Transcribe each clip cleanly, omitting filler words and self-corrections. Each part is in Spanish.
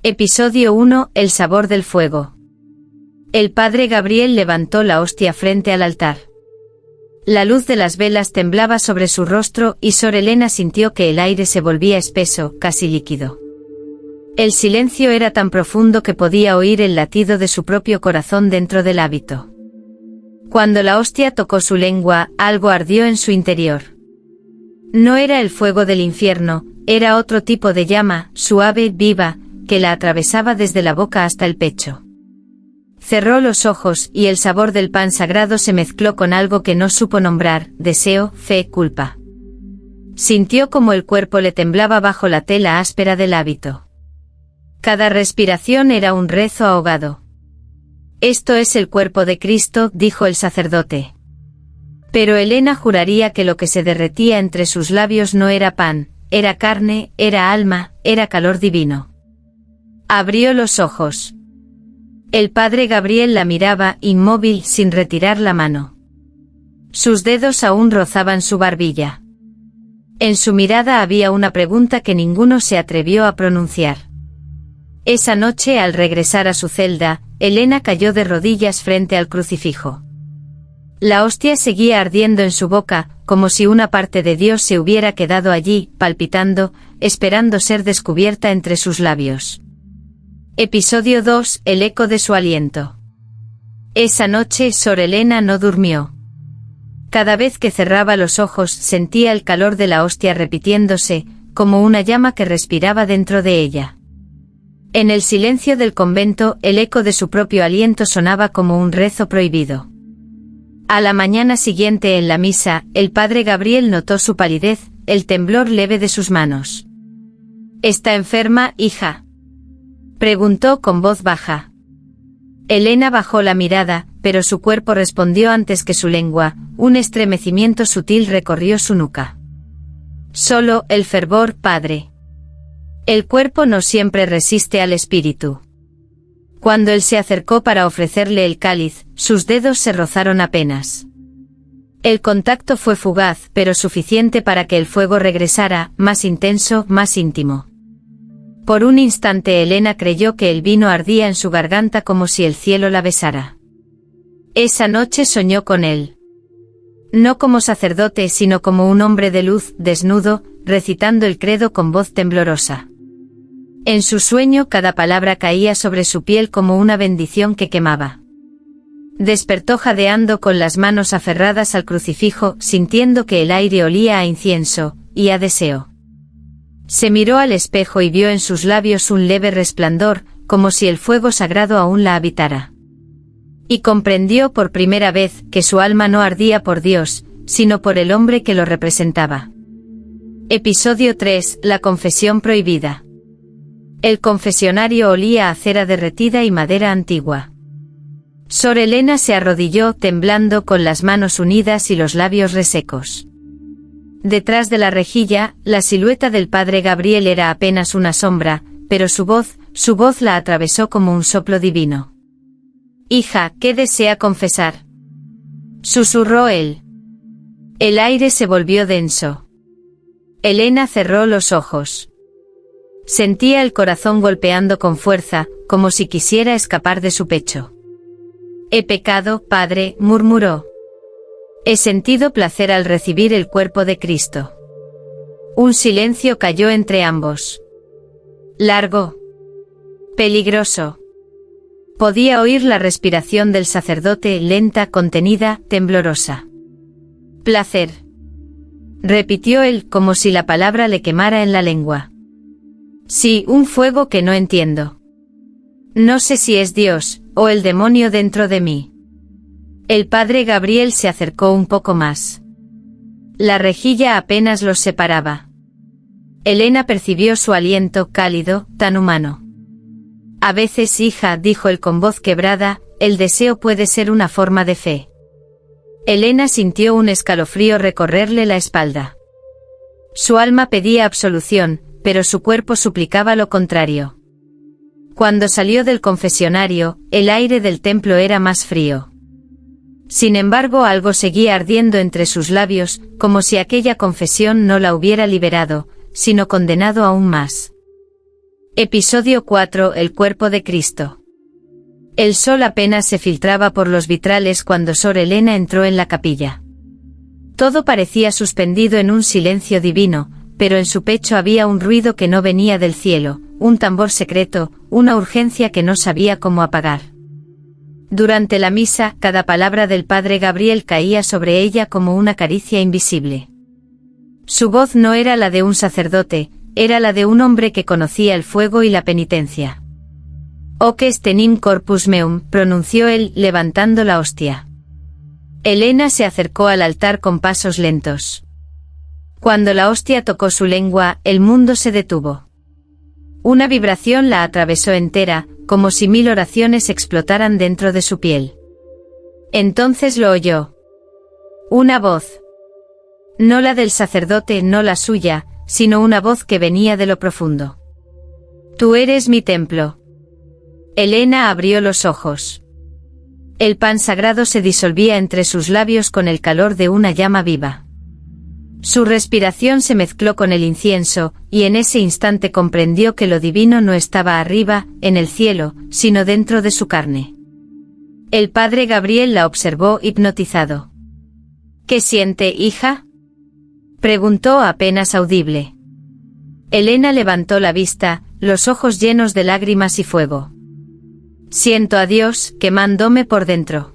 Episodio 1. El sabor del fuego. El padre Gabriel levantó la hostia frente al altar. La luz de las velas temblaba sobre su rostro y Sor Elena sintió que el aire se volvía espeso, casi líquido. El silencio era tan profundo que podía oír el latido de su propio corazón dentro del hábito. Cuando la hostia tocó su lengua, algo ardió en su interior. No era el fuego del infierno, era otro tipo de llama, suave, viva, que la atravesaba desde la boca hasta el pecho. Cerró los ojos y el sabor del pan sagrado se mezcló con algo que no supo nombrar, deseo, fe, culpa. Sintió como el cuerpo le temblaba bajo la tela áspera del hábito. Cada respiración era un rezo ahogado. Esto es el cuerpo de Cristo, dijo el sacerdote. Pero Elena juraría que lo que se derretía entre sus labios no era pan, era carne, era alma, era calor divino. Abrió los ojos. El padre Gabriel la miraba, inmóvil, sin retirar la mano. Sus dedos aún rozaban su barbilla. En su mirada había una pregunta que ninguno se atrevió a pronunciar. Esa noche, al regresar a su celda, Elena cayó de rodillas frente al crucifijo. La hostia seguía ardiendo en su boca, como si una parte de Dios se hubiera quedado allí, palpitando, esperando ser descubierta entre sus labios. Episodio 2. El eco de su aliento. Esa noche Sor Elena no durmió. Cada vez que cerraba los ojos sentía el calor de la hostia repitiéndose, como una llama que respiraba dentro de ella. En el silencio del convento, el eco de su propio aliento sonaba como un rezo prohibido. A la mañana siguiente en la misa, el padre Gabriel notó su palidez, el temblor leve de sus manos. ¿Está enferma, hija?, preguntó con voz baja. Elena bajó la mirada, pero su cuerpo respondió antes que su lengua, un estremecimiento sutil recorrió su nuca. Solo el fervor, padre. El cuerpo no siempre resiste al espíritu. Cuando él se acercó para ofrecerle el cáliz, sus dedos se rozaron apenas. El contacto fue fugaz, pero suficiente para que el fuego regresara, más intenso, más íntimo. Por un instante Elena creyó que el vino ardía en su garganta como si el cielo la besara. Esa noche soñó con él. No como sacerdote, sino como un hombre de luz, desnudo, recitando el credo con voz temblorosa. En su sueño cada palabra caía sobre su piel como una bendición que quemaba. Despertó jadeando con las manos aferradas al crucifijo, sintiendo que el aire olía a incienso, y a deseo. Se miró al espejo y vio en sus labios un leve resplandor, como si el fuego sagrado aún la habitara. Y comprendió por primera vez que su alma no ardía por Dios, sino por el hombre que lo representaba. Episodio 3. La confesión prohibida. El confesionario olía a cera derretida y madera antigua. Sor Elena se arrodilló temblando con las manos unidas y los labios resecos. Detrás de la rejilla, la silueta del padre Gabriel era apenas una sombra, pero su voz la atravesó como un soplo divino. «Hija, ¿qué desea confesar?», susurró él. El aire se volvió denso. Elena cerró los ojos. Sentía el corazón golpeando con fuerza, como si quisiera escapar de su pecho. «He pecado, padre», murmuró. «He sentido placer al recibir el cuerpo de Cristo». Un silencio cayó entre ambos. Largo. Peligroso. Podía oír la respiración del sacerdote, lenta, contenida, temblorosa. «Placer», repitió él, como si la palabra le quemara en la lengua. «Sí, un fuego que no entiendo. No sé si es Dios, o el demonio dentro de mí». El padre Gabriel se acercó un poco más. La rejilla apenas los separaba. Elena percibió su aliento cálido, tan humano. «A veces, hija», dijo él con voz quebrada, «el deseo puede ser una forma de fe». Elena sintió un escalofrío recorrerle la espalda. Su alma pedía absolución, pero su cuerpo suplicaba lo contrario. Cuando salió del confesionario, el aire del templo era más frío. Sin embargo, algo seguía ardiendo entre sus labios, como si aquella confesión no la hubiera liberado, sino condenado aún más. Episodio 4. El cuerpo de Cristo. El sol apenas se filtraba por los vitrales cuando Sor Elena entró en la capilla. Todo parecía suspendido en un silencio divino, pero en su pecho había un ruido que no venía del cielo, un tambor secreto, una urgencia que no sabía cómo apagar. Durante la misa, cada palabra del padre Gabriel caía sobre ella como una caricia invisible. Su voz no era la de un sacerdote, era la de un hombre que conocía el fuego y la penitencia. «Hoc est tenim corpus meum», pronunció él, levantando la hostia. Elena se acercó al altar con pasos lentos. Cuando la hostia tocó su lengua, el mundo se detuvo. Una vibración la atravesó entera, como si 1000 oraciones explotaran dentro de su piel. Entonces lo oyó. Una voz. No la del sacerdote, no la suya, sino una voz que venía de lo profundo. «Tú eres mi templo». Elena abrió los ojos. El pan sagrado se disolvía entre sus labios con el calor de una llama viva. Su respiración se mezcló con el incienso, y en ese instante comprendió que lo divino no estaba arriba, en el cielo, sino dentro de su carne. El padre Gabriel la observó hipnotizado. «¿Qué siente, hija?», preguntó apenas audible. Elena levantó la vista, los ojos llenos de lágrimas y fuego. «Siento a Dios, quemándome por dentro».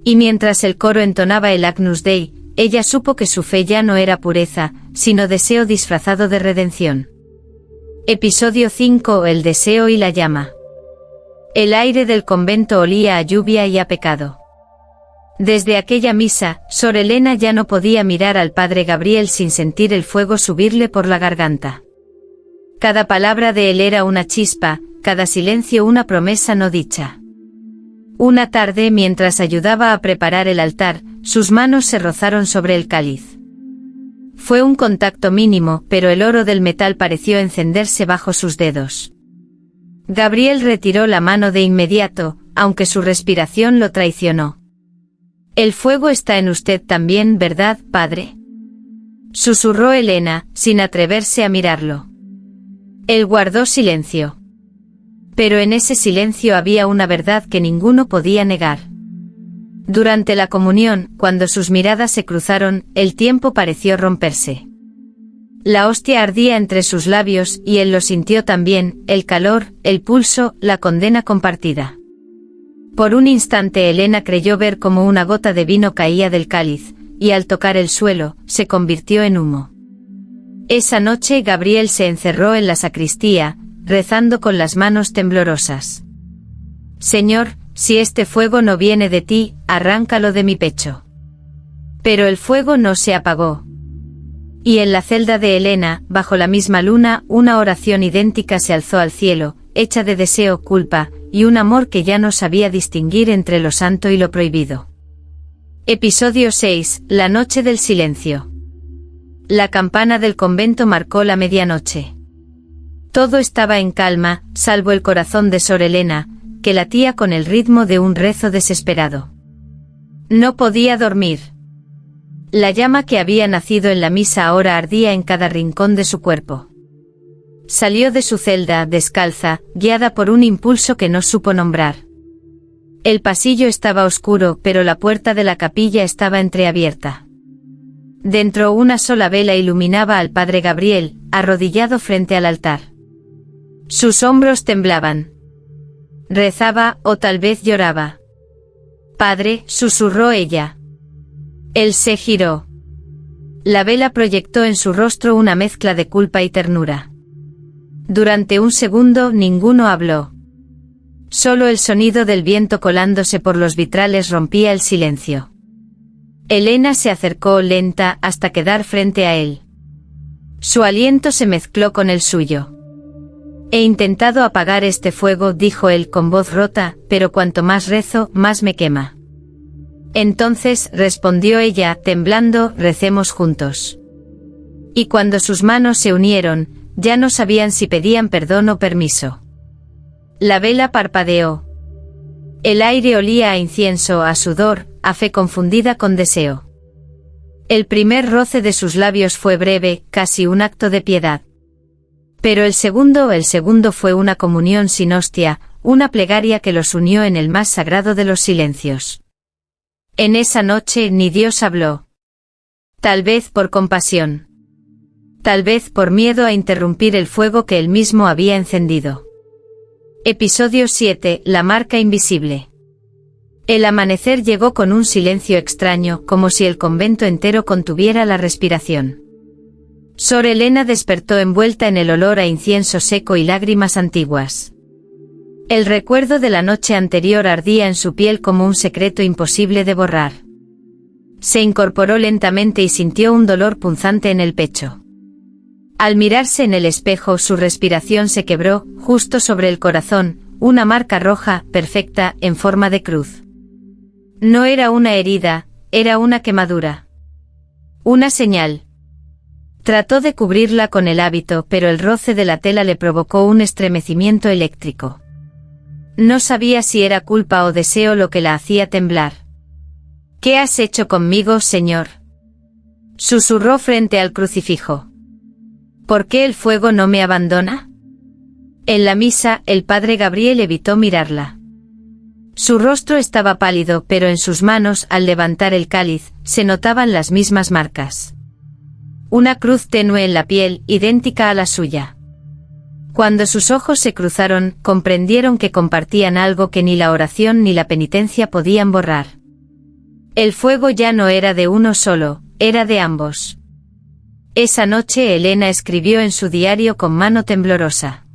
Y mientras el coro entonaba el Agnus Dei, ella supo que su fe ya no era pureza, sino deseo disfrazado de redención. Episodio 5. El deseo y la llama. El aire del convento olía a lluvia y a pecado. Desde aquella misa, Sor Elena ya no podía mirar al padre Gabriel sin sentir el fuego subirle por la garganta. Cada palabra de él era una chispa, cada silencio una promesa no dicha. Una tarde, mientras ayudaba a preparar el altar, sus manos se rozaron sobre el cáliz. Fue un contacto mínimo, pero el oro del metal pareció encenderse bajo sus dedos. Gabriel retiró la mano de inmediato, aunque su respiración lo traicionó. «El fuego está en usted también, ¿verdad, padre?», susurró Elena, sin atreverse a mirarlo. Él guardó silencio. Pero en ese silencio había una verdad que ninguno podía negar. Durante la comunión, cuando sus miradas se cruzaron, el tiempo pareció romperse. La hostia ardía entre sus labios y él lo sintió también, el calor, el pulso, la condena compartida. Por un instante Elena creyó ver cómo una gota de vino caía del cáliz, y al tocar el suelo, se convirtió en humo. Esa noche Gabriel se encerró en la sacristía, rezando con las manos temblorosas. «Señor, si este fuego no viene de ti, arráncalo de mi pecho». Pero el fuego no se apagó. Y en la celda de Elena, bajo la misma luna, una oración idéntica se alzó al cielo, hecha de deseo, culpa, y un amor que ya no sabía distinguir entre lo santo y lo prohibido. Episodio 6. La noche del silencio. La campana del convento marcó la medianoche. Todo estaba en calma, salvo el corazón de Sor Elena, que latía con el ritmo de un rezo desesperado. No podía dormir. La llama que había nacido en la misa ahora ardía en cada rincón de su cuerpo. Salió de su celda, descalza, guiada por un impulso que no supo nombrar. El pasillo estaba oscuro, pero la puerta de la capilla estaba entreabierta. Dentro una sola vela iluminaba al padre Gabriel, arrodillado frente al altar. Sus hombros temblaban. Rezaba, o tal vez lloraba. «Padre», susurró ella. Él se giró. La vela proyectó en su rostro una mezcla de culpa y ternura. Durante un segundo ninguno habló. Solo el sonido del viento colándose por los vitrales rompía el silencio. Elena se acercó lenta hasta quedar frente a él. Su aliento se mezcló con el suyo. «He intentado apagar este fuego», dijo él con voz rota, «pero cuanto más rezo, más me quema». «Entonces», respondió ella, temblando, «recemos juntos». Y cuando sus manos se unieron, ya no sabían si pedían perdón o permiso. La vela parpadeó. El aire olía a incienso, a sudor, a fe confundida con deseo. El primer roce de sus labios fue breve, casi un acto de piedad. Pero el segundo fue una comunión sin hostia, una plegaria que los unió en el más sagrado de los silencios. En esa noche ni Dios habló. Tal vez por compasión. Tal vez por miedo a interrumpir el fuego que él mismo había encendido. Episodio 7. La marca invisible. El amanecer llegó con un silencio extraño, como si el convento entero contuviera la respiración. Sor Elena despertó envuelta en el olor a incienso seco y lágrimas antiguas. El recuerdo de la noche anterior ardía en su piel como un secreto imposible de borrar. Se incorporó lentamente y sintió un dolor punzante en el pecho. Al mirarse en el espejo, su respiración se quebró, justo sobre el corazón, una marca roja, perfecta, en forma de cruz. No era una herida, era una quemadura. Una señal. Trató de cubrirla con el hábito, pero el roce de la tela le provocó un estremecimiento eléctrico. No sabía si era culpa o deseo lo que la hacía temblar. «¿Qué has hecho conmigo, Señor?», susurró frente al crucifijo. «¿Por qué el fuego no me abandona?». En la misa, el padre Gabriel evitó mirarla. Su rostro estaba pálido, pero en sus manos, al levantar el cáliz, se notaban las mismas marcas. Una cruz tenue en la piel, idéntica a la suya. Cuando sus ojos se cruzaron, comprendieron que compartían algo que ni la oración ni la penitencia podían borrar. El fuego ya no era de uno solo, era de ambos. Esa noche Elena escribió en su diario con mano temblorosa: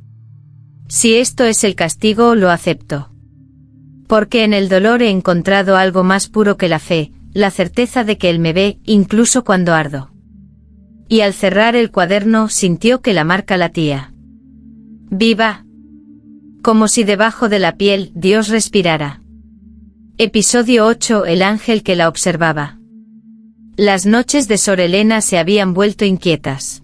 «Si esto es el castigo, lo acepto. Porque en el dolor he encontrado algo más puro que la fe, la certeza de que Él me ve, incluso cuando ardo». Y al cerrar el cuaderno sintió que la marca latía. Viva. Como si debajo de la piel Dios respirara. Episodio 8. El ángel que la observaba. Las noches de Sor Elena se habían vuelto inquietas.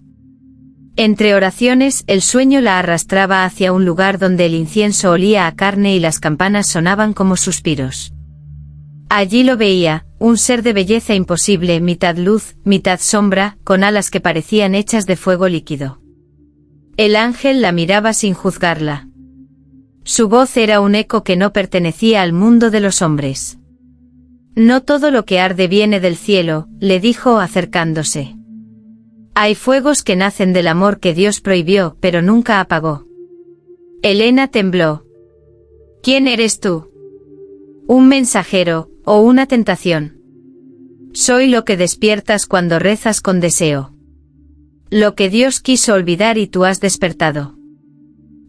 Entre oraciones, el sueño la arrastraba hacia un lugar donde el incienso olía a carne y las campanas sonaban como suspiros. Allí lo veía, un ser de belleza imposible, mitad luz, mitad sombra, con alas que parecían hechas de fuego líquido. El ángel la miraba sin juzgarla. Su voz era un eco que no pertenecía al mundo de los hombres. «No todo lo que arde viene del cielo», le dijo acercándose. «Hay fuegos que nacen del amor que Dios prohibió, pero nunca apagó». Elena tembló. «¿Quién eres tú? ¿Un mensajero, o una tentación?». «Soy lo que despiertas cuando rezas con deseo. Lo que Dios quiso olvidar y tú has despertado».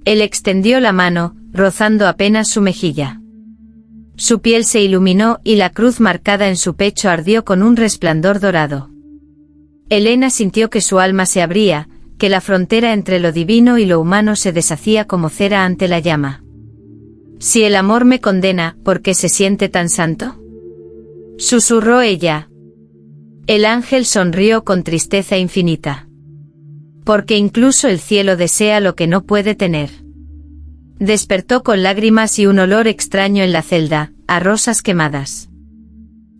Él extendió la mano, rozando apenas su mejilla. Su piel se iluminó y la cruz marcada en su pecho ardió con un resplandor dorado. Elena sintió que su alma se abría, que la frontera entre lo divino y lo humano se deshacía como cera ante la llama. «Si el amor me condena, ¿por qué se siente tan santo?», susurró ella. El ángel sonrió con tristeza infinita. «Porque incluso el cielo desea lo que no puede tener». Despertó con lágrimas y un olor extraño en la celda, a rosas quemadas.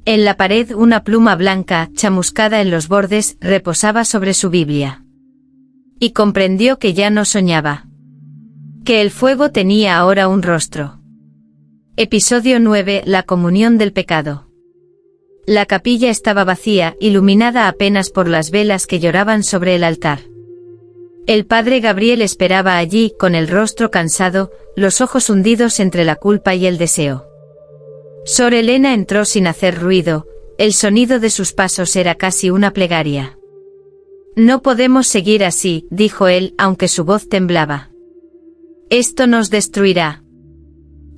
En la pared una pluma blanca, chamuscada en los bordes, reposaba sobre su Biblia. Y comprendió que ya no soñaba. Que el fuego tenía ahora un rostro. Episodio 9. La comunión del pecado. La capilla estaba vacía, iluminada apenas por las velas que lloraban sobre el altar. El padre Gabriel esperaba allí, con el rostro cansado, los ojos hundidos entre la culpa y el deseo. Sor Elena entró sin hacer ruido, el sonido de sus pasos era casi una plegaria. «No podemos seguir así», dijo él, aunque su voz temblaba. «Esto nos destruirá».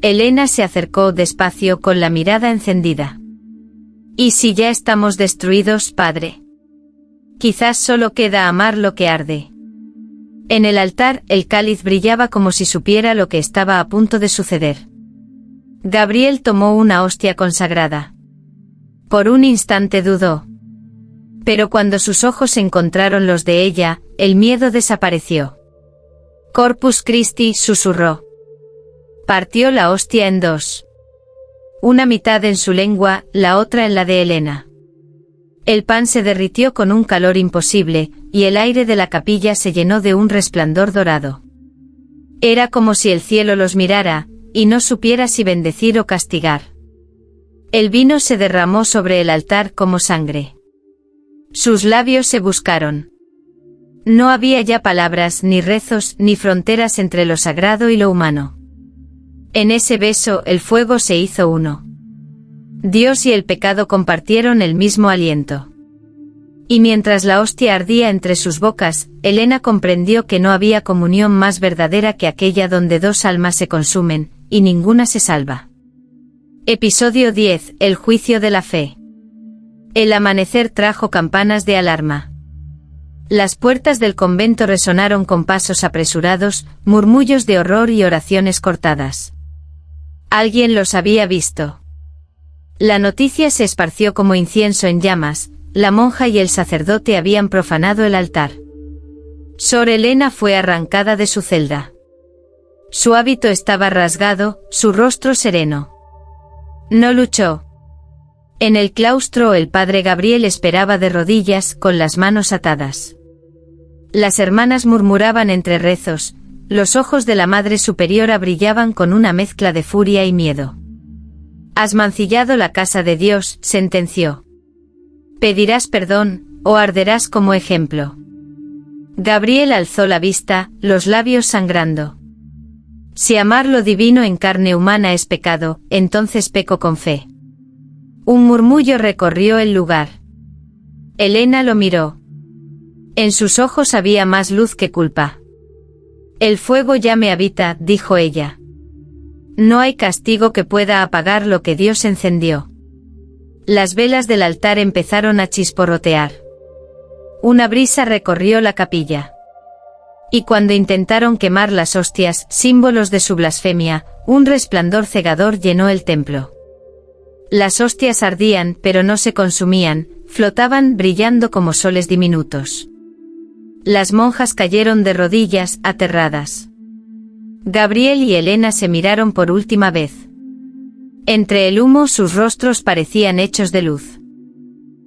Elena se acercó despacio con la mirada encendida. «¿Y si ya estamos destruidos, padre? Quizás solo queda amar lo que arde». En el altar, el cáliz brillaba como si supiera lo que estaba a punto de suceder. Gabriel tomó una hostia consagrada. Por un instante dudó. Pero cuando sus ojos encontraron los de ella, el miedo desapareció. «Corpus Christi», susurró. Partió la hostia en dos. Una mitad en su lengua, la otra en la de Elena. El pan se derritió con un calor imposible, y el aire de la capilla se llenó de un resplandor dorado. Era como si el cielo los mirara, y no supiera si bendecir o castigar. El vino se derramó sobre el altar como sangre. Sus labios se buscaron. No había ya palabras, ni rezos, ni fronteras entre lo sagrado y lo humano. En ese beso el fuego se hizo uno. Dios y el pecado compartieron el mismo aliento. Y mientras la hostia ardía entre sus bocas, Elena comprendió que no había comunión más verdadera que aquella donde dos almas se consumen, y ninguna se salva. Episodio 10. El juicio de la fe. El amanecer trajo campanas de alarma. Las puertas del convento resonaron con pasos apresurados, murmullos de horror y oraciones cortadas. Alguien los había visto. La noticia se esparció como incienso en llamas. La monja y el sacerdote habían profanado el altar. Sor Elena fue arrancada de su celda. Su hábito estaba rasgado, su rostro sereno. No luchó. En el claustro el padre Gabriel esperaba de rodillas, con las manos atadas. Las hermanas murmuraban entre rezos, los ojos de la Madre Superiora brillaban con una mezcla de furia y miedo. «Has mancillado la casa de Dios», sentenció. «Pedirás perdón, o arderás como ejemplo». Gabriel alzó la vista, los labios sangrando. «Si amar lo divino en carne humana es pecado, entonces peco con fe». Un murmullo recorrió el lugar. Elena lo miró. En sus ojos había más luz que culpa. «El fuego ya me habita», dijo ella. «No hay castigo que pueda apagar lo que Dios encendió». Las velas del altar empezaron a chisporrotear. Una brisa recorrió la capilla. Y cuando intentaron quemar las hostias, símbolos de su blasfemia, un resplandor cegador llenó el templo. Las hostias ardían, pero no se consumían, flotaban brillando como soles diminutos. Las monjas cayeron de rodillas, aterradas. Gabriel y Elena se miraron por última vez. Entre el humo sus rostros parecían hechos de luz.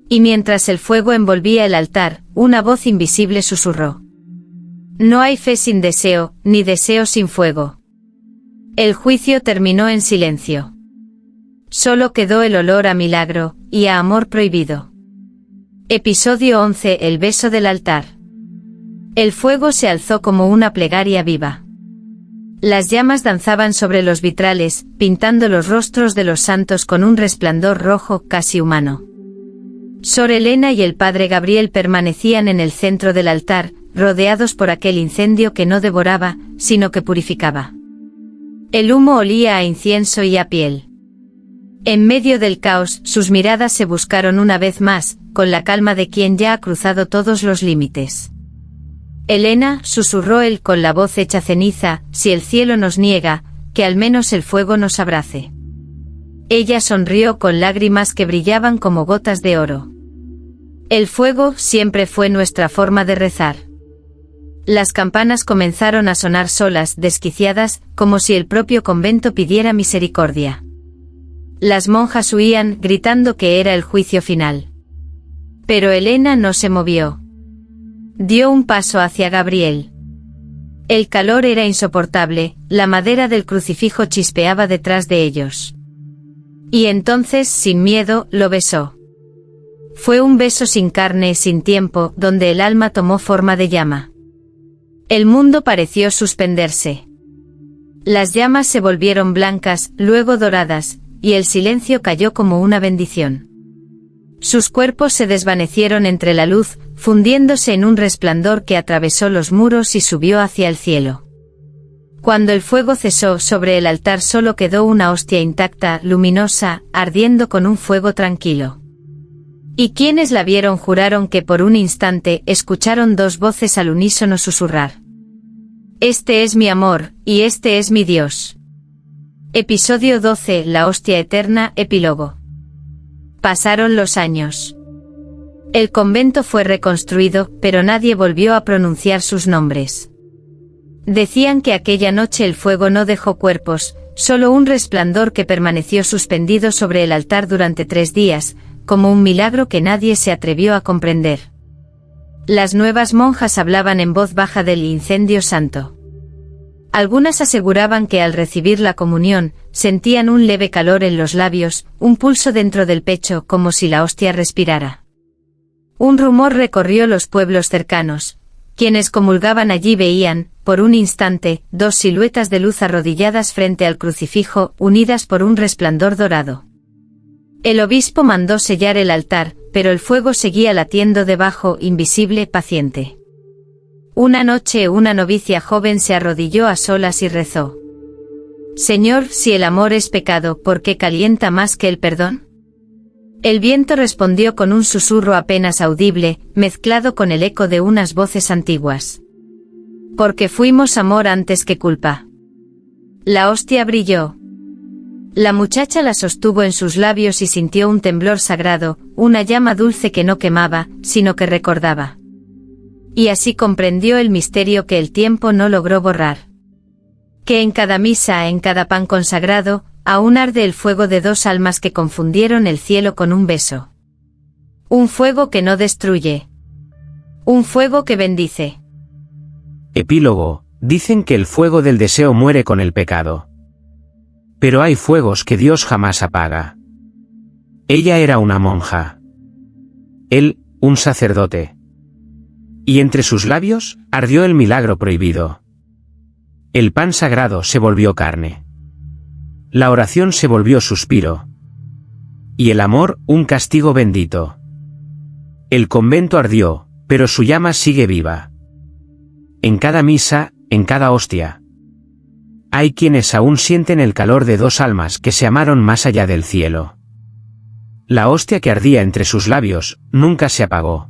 Y mientras el fuego envolvía el altar, una voz invisible susurró: «No hay fe sin deseo, ni deseo sin fuego». El juicio terminó en silencio. Solo quedó el olor a milagro, y a amor prohibido. Episodio 11. El beso del altar. El fuego se alzó como una plegaria viva. Las llamas danzaban sobre los vitrales, pintando los rostros de los santos con un resplandor rojo casi humano. Sor Elena y el padre Gabriel permanecían en el centro del altar, rodeados por aquel incendio que no devoraba, sino que purificaba. El humo olía a incienso y a piel. En medio del caos, sus miradas se buscaron una vez más, con la calma de quien ya ha cruzado todos los límites. «Elena», susurró él con la voz hecha ceniza, «si el cielo nos niega, que al menos el fuego nos abrace». Ella sonrió con lágrimas que brillaban como gotas de oro. «El fuego siempre fue nuestra forma de rezar». Las campanas comenzaron a sonar solas, desquiciadas, como si el propio convento pidiera misericordia. Las monjas huían, gritando que era el juicio final. Pero Elena no se movió. Dio un paso hacia Gabriel. El calor era insoportable, la madera del crucifijo chispeaba detrás de ellos. Y entonces, sin miedo, lo besó. Fue un beso sin carne, sin tiempo, donde el alma tomó forma de llama. El mundo pareció suspenderse. Las llamas se volvieron blancas, luego doradas, y el silencio cayó como una bendición. Sus cuerpos se desvanecieron entre la luz, fundiéndose en un resplandor que atravesó los muros y subió hacia el cielo. Cuando el fuego cesó, sobre el altar solo quedó una hostia intacta, luminosa, ardiendo con un fuego tranquilo. Y quienes la vieron juraron que por un instante escucharon dos voces al unísono susurrar: «Este es mi amor, y este es mi Dios». Episodio 12. La hostia eterna. Epílogo. Pasaron los años. El convento fue reconstruido, pero nadie volvió a pronunciar sus nombres. Decían que aquella noche el fuego no dejó cuerpos, solo un resplandor que permaneció suspendido sobre el altar durante 3 días, como un milagro que nadie se atrevió a comprender. Las nuevas monjas hablaban en voz baja del incendio santo. Algunas aseguraban que al recibir la comunión, sentían un leve calor en los labios, un pulso dentro del pecho como si la hostia respirara. Un rumor recorrió los pueblos cercanos. Quienes comulgaban allí veían, por un instante, dos siluetas de luz arrodilladas frente al crucifijo, unidas por un resplandor dorado. El obispo mandó sellar el altar, pero el fuego seguía latiendo debajo, invisible, paciente. Una noche una novicia joven se arrodilló a solas y rezó: «Señor, si el amor es pecado, ¿por qué calienta más que el perdón?». El viento respondió con un susurro apenas audible, mezclado con el eco de unas voces antiguas: «Porque fuimos amor antes que culpa». La hostia brilló. La muchacha la sostuvo en sus labios y sintió un temblor sagrado, una llama dulce que no quemaba, sino que recordaba. Y así comprendió el misterio que el tiempo no logró borrar. Que en cada misa, en cada pan consagrado, aún arde el fuego de dos almas que confundieron el cielo con un beso. Un fuego que no destruye. Un fuego que bendice. Epílogo. Dicen que el fuego del deseo muere con el pecado. Pero hay fuegos que Dios jamás apaga. Ella era una monja. Él, un sacerdote. Y entre sus labios, ardió el milagro prohibido. El pan sagrado se volvió carne. La oración se volvió suspiro. Y el amor, un castigo bendito. El convento ardió, pero su llama sigue viva. En cada misa, en cada hostia. Hay quienes aún sienten el calor de dos almas que se amaron más allá del cielo. La hostia que ardía entre sus labios, nunca se apagó.